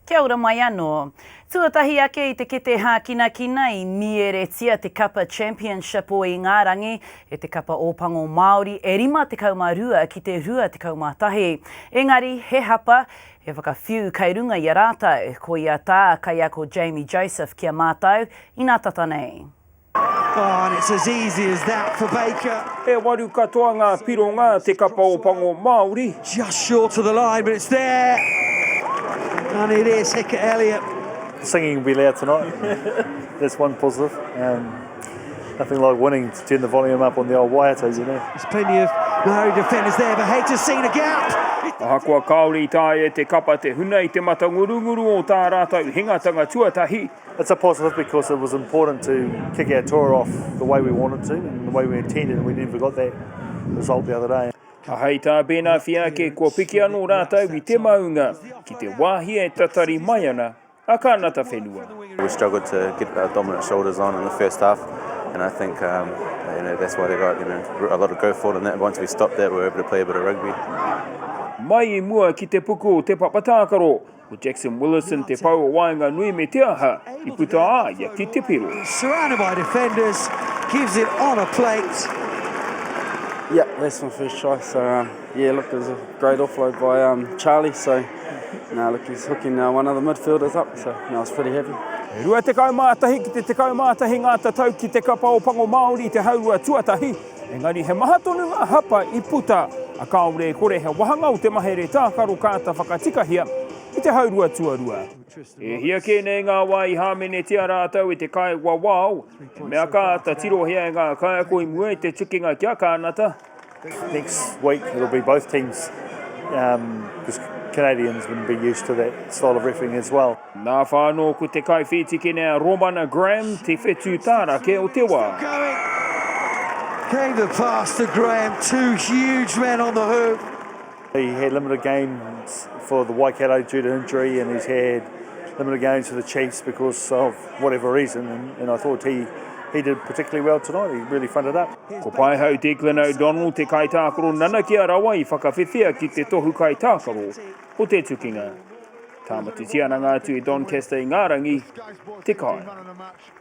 Kia ora mai anō. Tuatahi ake I te kete hākina kina I mieretia te Kapa Championship o ēngari e te kapa Ōpango Māori e 52 ki te 21. Engari, he hapa, he whakawhiu kei runga I a rātou, ko ia tā kaiako Jamie Joseph kia mātou, I nā tata nei. Oh, and it's as easy as that for Baker. E waru katoa ngā pironga te kapa Ōpango Māori. Just short of the line, but it's there. And it is Hika Elliott. Singing will be loud tonight. That's one positive. Nothing like winning to turn the volume up on the old waiatos, you know. There's plenty of Māori defenders there, but hate to see the gap. Ahakua kaori tāe te kapa te huna I te mata ngurunguru o tā rātou hingatanga tuatahi. It's a positive because it was important to kick our tour off the way we wanted to and the way we intended, and we never got that result the other day. Ahei tā bēnā whia ke kua piki anō rātou I te maunga ki te wāhi e tatari mai ana a kānata whenua. We struggled to get our dominant shoulders on in the first half, and I think that's why they got a lot of go forward in that. Once we stopped that, we were able to play a bit of rugby. Mai I mua ki te puku o te papatākaro, o Jackson Willison te pau o wainga nui me te aha I puta āia ki te piro. Surrounded by defenders, gives it on a plate. Yeah, that's my first try. So yeah, look, it was a great offload by Charlie. So now look, he's hooking one of the midfielders up. So I was pretty happy. E rua te kaumātahi ki te kaumātahi ngā tatau ki te kapa Ōpango Māori te haurua tuatahi. Engari he maha tonu ngā hapa I puta a kaore kore he wahanga o te mahere tākaro kāta whakatikahia I te haurua tuarua. E hia kēnei ngā wai hāmene tia rātou I te kai wawao, e mea kāta tiro hea ngā kaiako I mua I te tukinga kia kānata. Next week it'll be both teams because Canadians wouldn't be used to that style of refereeing as well. Nā whānō ko te kai whitike nea Romana Graham te whetu tārake o te wā. Gave the pass to Graham, two huge men on the hoop. He had limited games for the Waikato due to injury, and he's had limited games for the Chiefs because of whatever reason, and I thought he did particularly well tonight. He really fronted up. Ko pai hau Declan O'Donnell te kaitākaro nana ki a rawa I whakawhiwhia ki te tohu kaitākaro o te tukinga. Tāmatu tiananga atu I Doncaster I Ngārangi, Te Kāea.